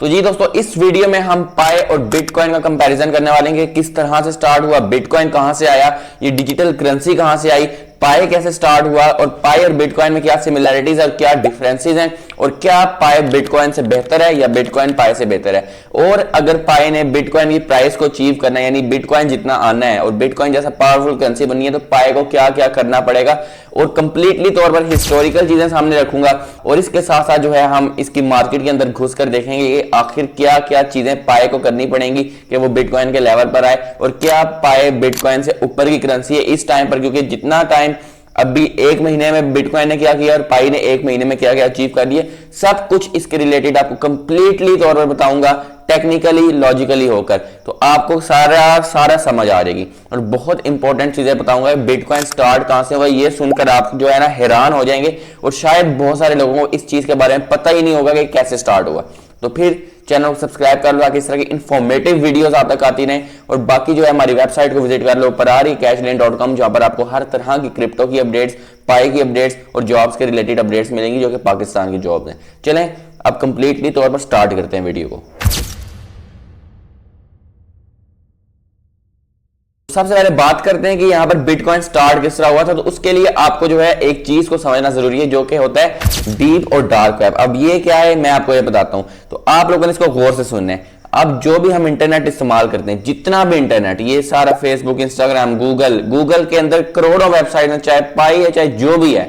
तो जी दोस्तों, इस वीडियो में हम पाई और बिटकॉइन का कंपैरिजन करने वाले हैं कि किस तरह से स्टार्ट हुआ, बिटकॉइन कहां से आया, ये डिजिटल करेंसी कहां से आई, पाई कैसे स्टार्ट हुआ और पाई और बिटकॉइन में क्या सिमिलरिटीज और क्या डिफरेंसेस हैं और क्या पाई बिटकॉइन से बेहतर है या बिटकॉइन पाई से बेहतर है। और अगर पाई ने बिटकॉइन की प्राइस को अचीव करना है, यानी बिटकॉइन जितना आना है और बिटकॉइन जैसा पावरफुल करेंसी बननी है, तो पाई को क्या क्या करना पड़ेगा और कंप्लीटली तौर पर हिस्टोरिकल चीजें सामने रखूंगा। और इसके साथ साथ जो है हम इसकी मार्केट के अंदर घुस कर देखेंगे कि आखिर क्या क्या चीजें पाई को करनी पड़ेंगी कि वो बिटकॉइन के लेवल पर आए और क्या पाई बिटकॉइन से ऊपर की करेंसी है इस टाइम पर, क्योंकि जितना टाइम अभी एक महीने में बिटकॉइन ने क्या किया और पाई ने एक महीने में क्या क्या अचीव कर लिया, सब कुछ इसके रिलेटेड आपको कंप्लीटली तौर पर बताऊंगा, टेक्निकली लॉजिकली होकर, तो आपको सारा समझ आ जाएगी। और बहुत इंपॉर्टेंट चीजें बताऊंगा, बिटकॉइन स्टार्ट कहां से हुआ, ये सुनकर आप जो है ना हैरान हो जाएंगे और शायद बहुत सारे लोगों को इस चीज के बारे में पता ही नहीं होगा कि कैसे स्टार्ट हुआ। तो फिर चैनल को सब्सक्राइब कर लो ताकि इस तरह की इंफॉर्मेटिव वीडियोस आप तक आती रहें। और बाकी जो है हमारी वेबसाइट को विजिट कर लो, ऊपर आ रही cashlane.com, जहां पर आपको हर तरह की क्रिप्टो की अपडेट्स, पाई की अपडेट्स और जॉब्स के रिलेटेड अपडेट्स मिलेंगी जो कि पाकिस्तान की जॉब्स हैं। चलें अब कंप्लीटली तौर पर स्टार्ट करते हैं वीडियो को। सबसे पहले बात करते हैं कि यहां पर बिटकॉइन स्टार्ट किस तरह हुआ था। तो उसके लिए आपको जो है एक चीज को समझना जरूरी है जो कि होता है डीप और डार्क वेब। अब ये क्या है मैं आपको ये बताता हूं, तो आप लोगों ने इसको गौर से सुनना है। अब जो भी हम इंटरनेट इस्तेमाल करते हैं, जितना भी इंटरनेट, ये सारा फेसबुक, इंस्टाग्राम, गूगल के अंदर करोड़ों वेबसाइट है, चाहे पाई है चाहे जो भी है,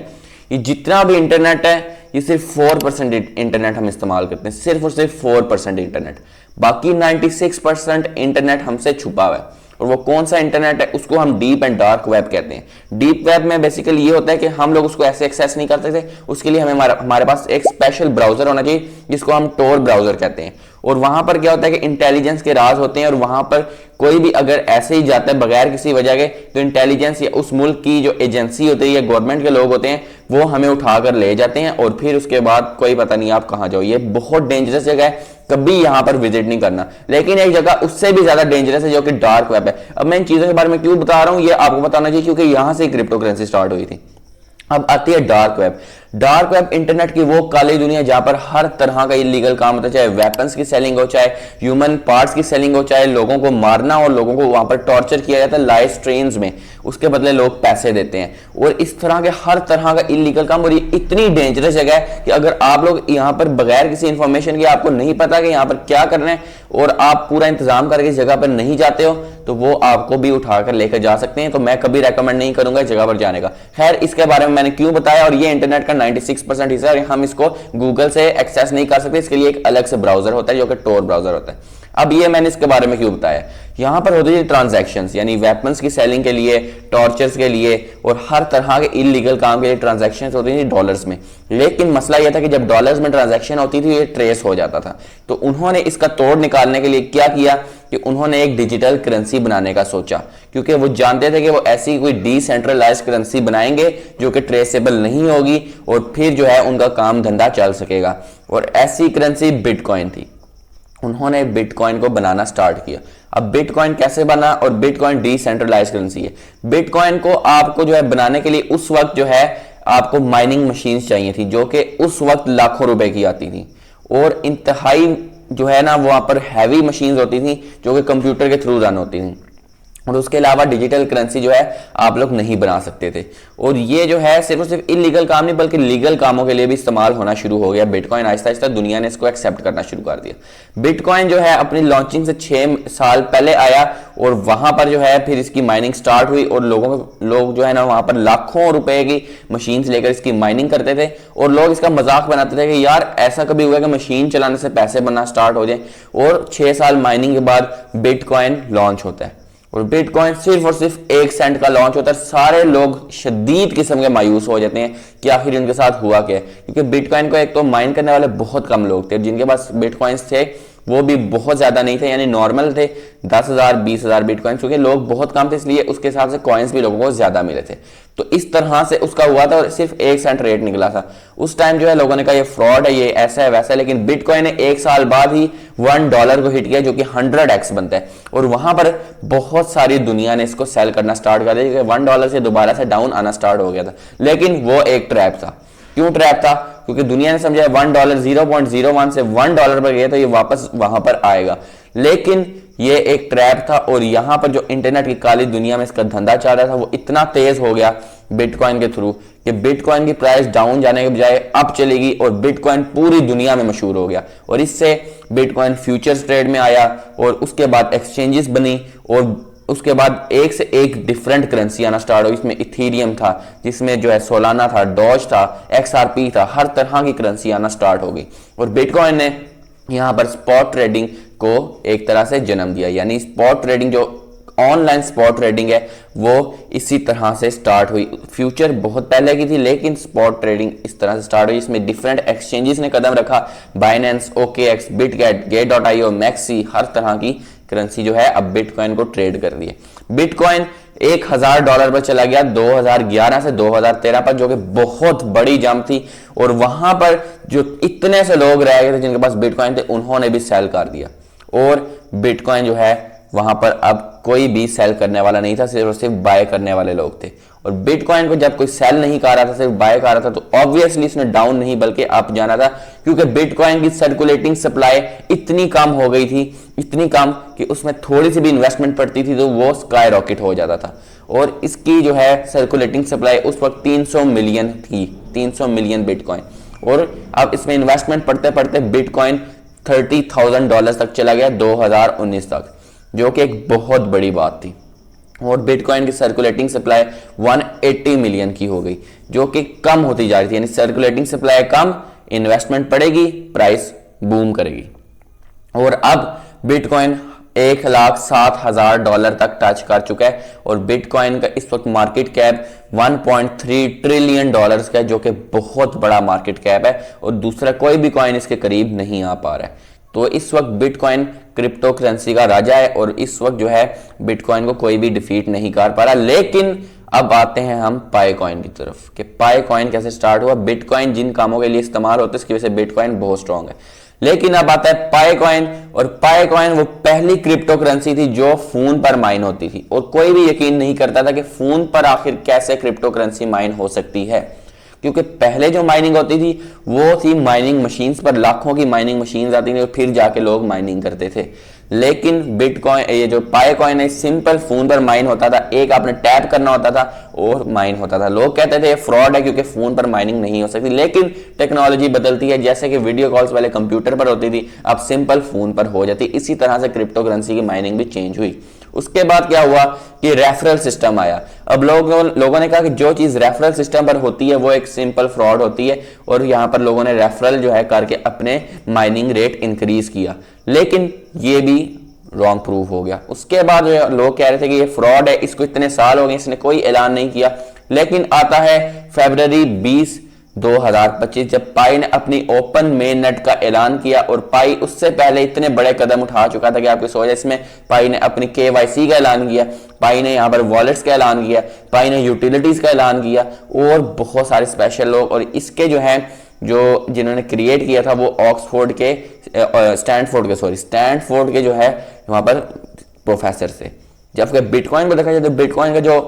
ये जितना भी इंटरनेट है ये सिर्फ 4% इंटरनेट हम इस्तेमाल करते हैं, सिर्फ और सिर्फ 4% इंटरनेट। बाकी 96% इंटरनेट हमसे छुपा हुआ है। और वो कौन सा इंटरनेट है, उसको हम डीप एंड डार्क वेब कहते हैं। डीप वेब में बेसिकली ये होता है कि हम लोग उसको ऐसे एक्सेस नहीं कर सकते, उसके लिए हमें हमारे पास एक स्पेशल ब्राउजर होना चाहिए जिसको हम टोर ब्राउजर कहते हैं। और वहां पर क्या होता है कि इंटेलिजेंस के राज होते हैं और वहां पर कोई भी अगर ऐसे ही जाता है बगैर किसी वजह के, तो इंटेलिजेंस या उस मुल्क की जो एजेंसी होती है या गवर्नमेंट के लोग होते हैं वो हमें उठाकर ले जाते हैं और फिर उसके बाद कोई पता नहीं आप कहां जाओ। ये बहुत डेंजरस जगह है, कभी यहां पर विजिट नहीं करना। लेकिन एक जगह उससे भी ज्यादा डेंजरस है जो कि डार्क वेब है। अब मैं इन चीजों के बारे में क्यों बता रहा हूं, ये आपको बताना चाहिए क्योंकि यहां से क्रिप्टो करेंसी स्टार्ट हुई थी। अब आती है dark web. Dark web internet की वो काली दुनिया जहां पर हर तरह का इलीगल काम होता है, चाहे वेपन्स की सेलिंग हो, चाहे ह्यूमन पार्ट्स की सेलिंग हो, चाहे लोगों को मारना और लोगों को वहां पर टॉर्चर किया जाता है लाइव स्ट्रीम्स में, उसके बदले लोग पैसे देते हैं। और इस तरह के हर तरह का इलीगल काम, और ये इतनी डेंजरस जगह है कि अगर आप लोग यहाँ पर बगैर किसी इंफॉर्मेशन के, आपको नहीं पता कि यहाँ पर क्या करना है और आप पूरा इंतजाम करके इस जगह पर नहीं जाते हो, तो वो आपको भी उठाकर लेकर जा सकते हैं। तो मैं कभी रेकमेंड नहीं करूंगा इस जगह पर जाने का। खैर, इसके बारे में मैंने क्यों बताया, और ये इंटरनेट का 96% हिस्सा है, हम इसको गूगल से एक्सेस नहीं कर सकते, इसके लिए एक अलग से ब्राउजर होता है जो कि टोर ब्राउजर होता है। अब ये मैंने इसके बारे में क्यों बताया, यहां पर होती है ट्रांजैक्शंस, यानी वेपन्स की सेलिंग के लिए, टॉर्चर्स के लिए और हर तरह के इलीगल काम के लिए ट्रांजैक्शंस होती थी डॉलर्स में। लेकिन मसला यह था कि जब डॉलर्स में ट्रांजैक्शन होती थी ये ट्रेस हो जाता था। तो उन्होंने इसका तोड़ निकालने के लिए क्या किया कि उन्होंने एक डिजिटल करेंसी बनाने का सोचा, क्योंकि वो जानते थे कि वो ऐसी कोई डिसेंट्रलाइज्ड करेंसी बनाएंगे जो कि ट्रेसेबल नहीं होगी और फिर जो है उनका काम धंधा चल सकेगा। और ऐसी करेंसी बिटकॉइन थी। उन्होंने बिटकॉइन को बनाना स्टार्ट किया। अब बिटकॉइन कैसे बना, और बिटकॉइन डिसेंट्रलाइज करेंसी है। बिटकॉइन को आपको जो है बनाने के लिए उस वक्त जो है आपको माइनिंग मशीन्स चाहिए थी जो कि उस वक्त लाखों रुपए की आती थी और इंतहाई जो है ना वहां पर हैवी मशीन्स होती थी जो कि कंप्यूटर के थ्रू रन होती थी। और उसके अलावा डिजिटल करेंसी जो है आप लोग नहीं बना सकते थे। और ये जो है सिर्फ और सिर्फ इलीगल काम नहीं बल्कि लीगल कामों के लिए भी इस्तेमाल होना शुरू हो गया। बिटकॉइन आहिस्ता आहिस्ता दुनिया ने इसको एक्सेप्ट करना शुरू कर दिया। बिटकॉइन जो है अपनी लॉन्चिंग से 6 साल पहले आया और वहां पर जो है फिर इसकी माइनिंग स्टार्ट हुई और लोग जो है ना वहां पर लाखों रुपए की मशीन लेकर इसकी माइनिंग करते थे और लोग इसका मजाक बनाते थे कि यार ऐसा कभी हुआ कि मशीन चलाने से पैसे बनना स्टार्ट हो जाए। और 6 साल माइनिंग के बाद बिटकॉइन लॉन्च होता है और बिटकॉइन सिर्फ और सिर्फ 1 सेंट का लॉन्च होता है। सारे लोग शदीद किस्म के मायूस हो जाते हैं कि आखिर इनके साथ हुआ क्या है, क्योंकि बिटकॉइन को एक तो माइन करने वाले बहुत कम लोग थे, जिनके पास बिटकॉइंस थे वो भी बहुत ज्यादा नहीं थे, यानी नॉर्मल थे 10,000 20,000 बिटकॉइन, क्योंकि लोग बहुत कम थे इसलिए उसके हिसाब से कॉइन्स भी लोगों को ज्यादा मिले थे। तो इस तरह से उसका हुआ था और सिर्फ 1 सेंट रेट निकला था। उस टाइम जो है लोगों ने कहा ये फ्रॉड है, ये ऐसा है वैसा है, लेकिन बिटकॉइन ने 1 साल बाद ही $1 को हिट किया जो कि 100x बनता है। और वहां पर बहुत सारी दुनिया ने इसको सेल करना स्टार्ट कर दिया, $1 से दोबारा से डाउन आना स्टार्ट हो गया था। लेकिन वो एक ट्रैप था। क्यों ट्रैप था? क्योंकि दुनिया ने समझा $1 0.01 से $1 पर गया तो ये वापस वहां पर आएगा, लेकिन ये एक ट्रैप था। और यहां पर जो इंटरनेट की काली दुनिया में इसका धंधा चल रहा था वो इतना तेज हो गया बिटकॉइन के थ्रू कि बिटकॉइन की प्राइस डाउन जाने के बजाय अप चलेगी और बिटकॉइन पूरी दुनिया में मशहूर हो गया। और इससे बिटकॉइन फ्यूचर्स ट्रेड में आया और उसके बाद एक्सचेंजेस बनी और उसके बाद एक से एक डिफरेंट करेंसी आना स्टार्ट हुई। इसमें इथेरियम था, जिसमें जो है सोलाना था, डॉज था, XRP था, हर तरह की करेंसी आना स्टार्ट हो गई। और बिटकॉइन ने यहाँ पर स्पॉट ट्रेडिंग को एक तरह से जन्म दिया, यानी स्पॉट ट्रेडिंग जो ऑनलाइन स्पॉट ट्रेडिंग है वो इसी तरह से स्टार्ट हुई। फ्यूचर बहुत पहले की थी लेकिन स्पॉट ट्रेडिंग इस तरह से स्टार्ट हुई। इसमें डिफरेंट एक्सचेंजेस ने कदम रखा, Binance, OKX, Bitget, Gate.io, MEXC, हर तरह की करेंसी जो है अब बिटकॉइन को ट्रेड कर रही है। बिटकॉइन $1000 पर चला गया 2011 से 2013 पर, जो कि बहुत बड़ी जंप थी। और वहां पर जो इतने से लोग रह गए थे जिनके पास बिटकॉइन थे, उन्होंने भी सेल कर दिया और बिटकॉइन जो है वहां पर अब कोई भी सेल करने वाला नहीं था, सिर्फ और सिर्फ बाय करने वाले लोग थे। और बिटकॉइन को जब कोई सेल नहीं कर रहा था, सिर्फ बाय कर रहा था, तो ऑब्वियसली इसने डाउन नहीं बल्कि अप जाना था, क्योंकि बिटकॉइन की सर्कुलेटिंग सप्लाई इतनी कम हो गई थी, इतनी कम कि उसमें थोड़ी सी भी इन्वेस्टमेंट पड़ती थी तो वो स्काई रॉकेट हो जाता था। और इसकी जो है सर्कुलेटिंग सप्लाई उस वक्त 300 मिलियन थी, 300 मिलियन बिटकॉइन। और अब इसमें इन्वेस्टमेंट पड़ते पड़ते बिटकॉइन $30,000 तक चला गया 2019 तक, जो कि एक बहुत बड़ी बात थी। और बिटकॉइन की सर्कुलेटिंग सप्लाई 180 मिलियन की हो गई, जो कि कम होती जा रही थी, यानी सर्कुलेटिंग सप्लाई कम, इन्वेस्टमेंट बढ़ेगी, प्राइस बूम करेगी। और अब बिटकॉइन $1,07,000 तक टच कर चुका है और बिटकॉइन का इस वक्त मार्केट कैप $1.3 ट्रिलियन का है, जो कि बहुत बड़ा मार्केट कैप है और दूसरा कोई भी कॉइन इसके करीब नहीं आ पा रहा है। तो इस वक्त बिटकॉइन क्रिप्टो करेंसी का राजा है और इस वक्त जो है बिटकॉइन को कोई भी डिफीट नहीं कर पा रहा। लेकिन अब आते हैं हम पाई कॉइन की तरफ कि पाई कॉइन कैसे स्टार्ट हुआ। बिटकॉइन जिन कामों के लिए इस्तेमाल होता है उसकी वजह से बिटकॉइन बहुत स्ट्रांग है। लेकिन अब आता है पाई कॉइन, और पाई कॉइन वो पहली क्रिप्टो करेंसी थी जो फोन पर माइन होती थी और कोई भी यकीन नहीं करता था कि फोन पर आखिर कैसे क्रिप्टो करेंसी माइन हो सकती है, क्योंकि पहले जो माइनिंग होती थी वो थी माइनिंग मशीन्स पर, लाखों की माइनिंग मशीन्स आती थी और फिर जाके लोग माइनिंग करते थे। लेकिन बिटकॉइन, ये जो पाई कॉइन है, सिंपल फोन पर माइन होता था, एक आपने टैप करना होता था और माइन होता था। लोग कहते थे ये फ्रॉड है क्योंकि फोन पर माइनिंग नहीं हो सकती, लेकिन टेक्नोलॉजी बदलती है, जैसे कि वीडियो कॉल्स पहले कंप्यूटर पर होती थी, अब सिंपल फोन पर हो जाती। इसी तरह से क्रिप्टो करेंसी की माइनिंग भी चेंज हुई। उसके बाद क्या हुआ कि रेफरल सिस्टम आया। अब लोगों ने कहा कि जो चीज रेफरल सिस्टम पर होती है वो एक सिंपल फ्रॉड होती है, और यहां पर लोगों ने रेफरल जो है करके अपने माइनिंग रेट इंक्रीज किया, लेकिन ये भी रॉन्ग प्रूव हो गया। उसके बाद लोग कह रहे थे कि ये फ्रॉड है, इसको इतने साल हो गए, इसने कोई ऐलान नहीं किया। लेकिन आता है फरवरी 20, 2025 जब पाई ने अपनी ओपन मेन नेट का ऐलान किया, और पाई उससे पहले इतने बड़े कदम उठा चुका था कि आपकी सोच, इसमें पाई ने अपनी KYC का ऐलान किया, पाई ने यहाँ पर वॉलेट्स का ऐलान किया, पाई ने यूटिलिटीज का ऐलान किया, और बहुत सारे स्पेशल लोग। और इसके जो है जो जिन्होंने क्रिएट किया था वो ऑक्सफोर्ड के स्टैनफोर्ड के जो है वहां पर प्रोफेसर से। जबकि बिटकॉइन को देखा जाए तो बिटकॉइन का जो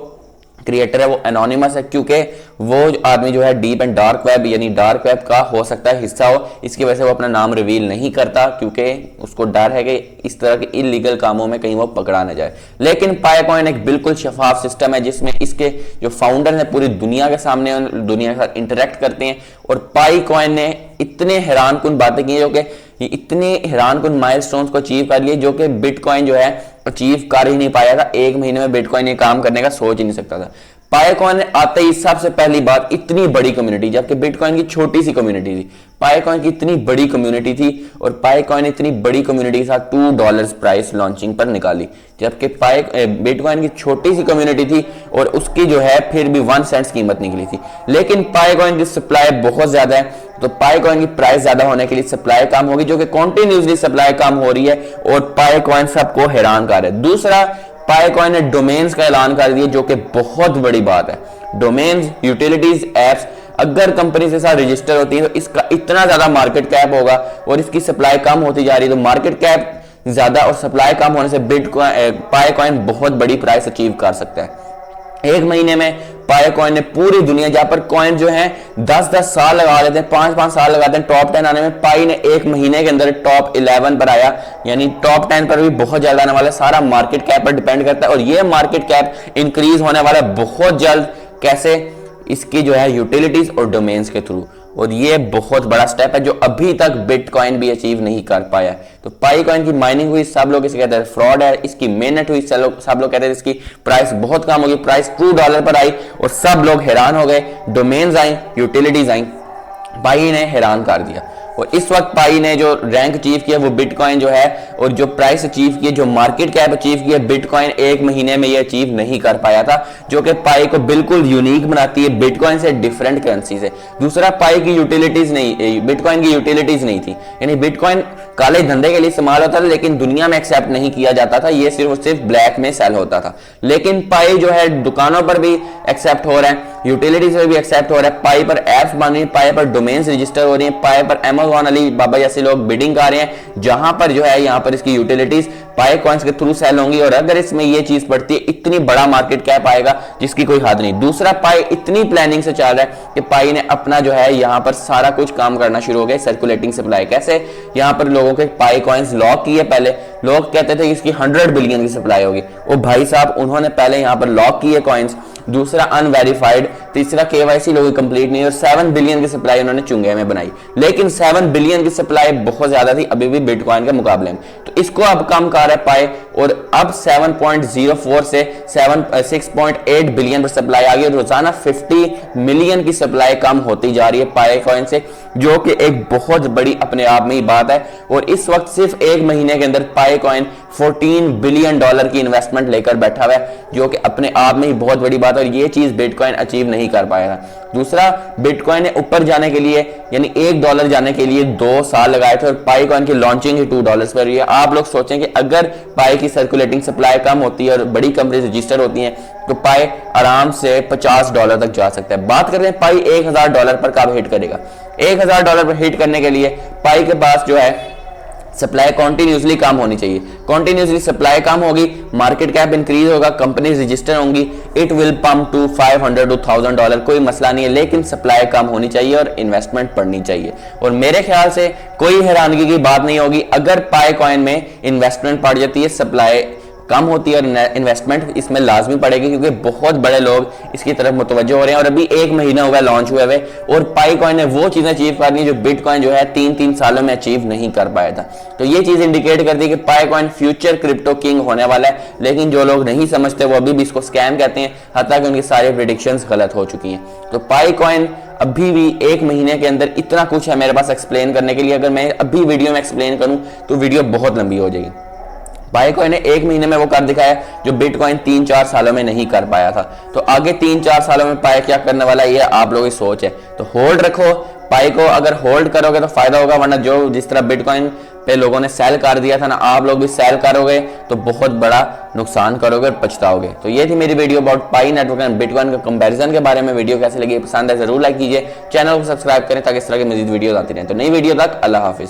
क्रिएटर है वो एनोनिमस है, क्योंकि वो आदमी जो है डीप एंड डार्क वेब यानी डार्क वेब का हो सकता है हिस्सा हो, इसकी वजह से वो अपना नाम रिवील नहीं करता, क्योंकि उसको डर है कि इस तरह के इलीगल कामों में कहीं वो पकड़ा न जाए। लेकिन पाई कॉइन एक बिल्कुल शफाफ सिस्टम है जिसमें इसके जो फाउंडर है पूरी दुनिया के सामने दुनिया के साथ इंटरेक्ट करते हैं। और पाई कॉइन ने इतने हैरानकुन बातें की, जो कि इतने हैरानकुन माइलस्टोन्स को अचीव कर लिए, जो कि बिटकॉइन जो है अचीव कर ही नहीं पाया था। एक महीने में बिटकॉइन ये काम करने का सोच ही नहीं सकता था। पाई कॉइन ने आते ही सबसे पहली बात इतनी बड़ी कम्युनिटी, जबकि बिटकॉइन की छोटी सी कम्युनिटी थी, पाई कॉइन की इतनी बड़ी कम्युनिटी थी, और पाई कॉइन इतनी बड़ी कम्युनिटी के साथ $2 प्राइस लॉन्चिंग पर निकाली, जबकि बिटकॉइन की छोटी सी कम्युनिटी थी और उसकी जो है फिर भी 1 सेंट कीमत निकली थी। लेकिन पाई कॉइन की सप्लाई बहुत ज्यादा है, तो पाई कॉइन की प्राइस ज्यादा होने के लिए सप्लाई कम होगी, जो कि कॉन्टिन्यूसली सप्लाई कम हो रही है, और पाई कॉइन सबको हैरान कर रहा है। दूसरा, पाई कॉइन ने डोमेन्स का ऐलान कर दिया, जो कि बहुत बड़ी बात है। डोमेन्स, यूटिलिटीज, एप्स अगर कंपनी के साथ रजिस्टर होती है तो इसका इतना ज्यादा मार्केट कैप होगा, और इसकी सप्लाई कम होती जा रही है, तो मार्केट कैप ज्यादा और सप्लाई कम होने से पाई कॉइन बहुत बड़ी प्राइस अचीव कर सकता है। एक महीने में पाई कॉइन ने पूरी दुनिया, जहां पर कॉइन जो है 10-10 साल लगा देते हैं, 5-5 साल लगाते हैं टॉप 10 आने में, पाई ने एक महीने के अंदर टॉप 11 पर आया। यानी टॉप 10 पर भी बहुत जल्द आने वाला है। सारा मार्केट कैप पर डिपेंड करता है और ये मार्केट कैप इंक्रीज होने वाला है बहुत जल्द। कैसे? इसकी जो है यूटिलिटीज और डोमेन्स के थ्रू, और ये बहुत बड़ा स्टेप है जो अभी तक बिटकॉइन भी अचीव नहीं कर पाया। तो पाई कॉइन की माइनिंग हुई, सब लोग इसे कहते हैं फ्रॉड है। इसकी मेहनत हुई, सब लोग कहते हैं इसकी प्राइस बहुत कम होगी, प्राइस $2 पर आई और सब लोग हैरान हो गए। डोमेन्स आई, यूटिलिटीज आई, पाई ने हैरान कर दिया। और इस वक्त पाई ने जो रैंक अचीव किया वो बिटकॉइन जो है, और जो प्राइस अचीव किया, जो मार्केट कैप अचीव किया, बिटकॉइन एक महीने में ये अचीव नहीं कर पाया था, जो कि पाई को बिल्कुल यूनिक बनाती है बिटकॉइन से, डिफरेंट करेंसी से। दूसरा, पाई की यूटिलिटीज नहीं, बिटकॉइन की यूटिलिटीज नहीं थी। यानी बिटकॉइन काले धंधे के लिए इस्तेमाल होता था लेकिन दुनिया में एक्सेप्ट नहीं किया जाता था, ये सिर्फ और सिर्फ ब्लैक में सेल होता था। लेकिन पाई जो है दुकानों पर भी एक्सेप्ट हो रहा है, यूटिलिटीज में भी एक्सेप्ट हो रहा है, पाई पर एप्स बन रही है, पाई पर डोमेन्स रजिस्टर हो रही है, पाई पर अमेज़न, अली बाबा जैसे लोग बिडिंग कर रहे हैं, जहां पर जो है यहाँ पर इसकी यूटिलिटीज पाई कॉइन्स के थ्रू सेल होंगी। और अगर इसमें ये चीज पड़ती है, इतनी बड़ा मार्केट कैप आएगा जिसकी कोई हद नहीं। दूसरा, पाई इतनी प्लानिंग से चल रहा है कि पाई ने अपना जो है यहाँ पर सारा कुछ काम करना शुरू हो गया, सर्कुलेटिंग सप्लाई। कैसे? यहाँ पर लोगों के पाई कॉइन्स लॉक किए। पहले लोग कहते थे कि इसकी 100 बिलियन की सप्लाई होगी, ओ भाई साहब उन्होंने पहले यहाँ पर लॉक किए कॉइन्स। दूसरा, अनवेरिफाइड। तीसरा, केवाईसी लोगों की कंप्लीट नहीं, और 7 बिलियन की सप्लाई उन्होंने चुंगे में बनाई। लेकिन 7 बिलियन की सप्लाई बहुत ज्यादा थी अभी भी बिटकॉइन के मुकाबले में, तो इसको अब कम कर रहा है पाई, और अब 7.04 से 6.8 बिलियन पर सप्लाई आ गई। रोजाना 50 मिलियन की सप्लाई कम होती जा रही है पाई कॉइन से, जो कि एक बहुत बड़ी अपने आप में ही बात है। और इस वक्त सिर्फ एक महीने के अंदर पाई कॉइन $14 बिलियन की इन्वेस्टमेंट लेकर बैठा हुआ है, जो कि अपने आप में ही बहुत बड़ी बात है, और ये चीज बिटकॉइन अचीव नहीं कर पाया था। दूसरा, बिटकॉइन ने ऊपर जाने के लिए, यानी $1 जाने के लिए 2 साल लगाए थे, और पाई कॉइन की लॉन्चिंग ही $2 पर हुई है। आप लोग सोचें कि अगर पाई की सर्कुलेटिंग सप्लाई कम होती है और बड़ी कंपनी रजिस्टर होती हैं तो पाई आराम से $50 तक जा सकता है। बात करते हैं पाई $1000 पर कब हिट करेगा। $1000 पर हिट करने के लिए पाई के पास जो है सप्लाई कॉन्टिन्यूसली कम होनी चाहिए। कॉन्टिन्यूसली सप्लाई कम होगी, मार्केट कैप इंक्रीज होगा, कंपनीज रजिस्टर होंगी, it will pump to $500 to $1000, कोई मसला नहीं है। लेकिन सप्लाई कम होनी चाहिए और इन्वेस्टमेंट बढ़नी चाहिए। और मेरे ख्याल से कोई हैरानगी की बात नहीं होगी अगर पाई कॉइन में इन्वेस्टमेंट बढ़ जाती है, सप्लाई कम होती है, और इन्वेस्टमेंट इसमें लाजमी पड़ेगी, क्योंकि बहुत बड़े लोग इसकी तरफ मुतवज्जो हो रहे हैं। और अभी एक महीना हुआ लॉन्च हुए हुए, और पाई कॉइन ने वो चीजें अचीव करनी है जो बिटकॉइन जो है 3-3 सालों में अचीव नहीं कर पाया था। तो ये चीज इंडिकेट करती है कि पाई कॉइन फ्यूचर क्रिप्टो किंग होने वाला है। लेकिन जो लोग नहीं समझते वो अभी भी इसको स्कैम कहते हैं, हत्ता कि उनकी सारी प्रेडिक्शंस गलत हो चुकी हैं। तो पाई कॉइन अभी भी एक महीने के अंदर इतना कुछ है मेरे पास एक्सप्लेन करने के लिए, अगर मैं अभी वीडियो में एक्सप्लेन करूं तो वीडियो बहुत लंबी हो जाएगी। पाई कॉइन ने एक महीने में वो कर दिखाया जो बिटकॉइन 3-4 सालों में नहीं कर पाया था। तो आगे 3-4 सालों में पाई क्या करने वाला है, ये आप लोगों की सोच है। तो होल्ड रखो पाई को, अगर होल्ड करोगे तो फायदा होगा, वरना जो जिस तरह बिटकॉइन पे लोगों ने सेल कर दिया था ना, आप लोग भी सेल करोगे तो बहुत बड़ा नुकसान करोगे और पछताओगे। तो ये थी मेरी video about pi network and bitcoin के कंपैरिजन के बारे में। वीडियो कैसे लगी, पसंद है जरूर लाइक कीजिए, चैनल को सब्सक्राइब करें ताकि इस तरह की मजीद वीडियो आती रहें। तो नई वीडियो तक अल्लाह हाफिज।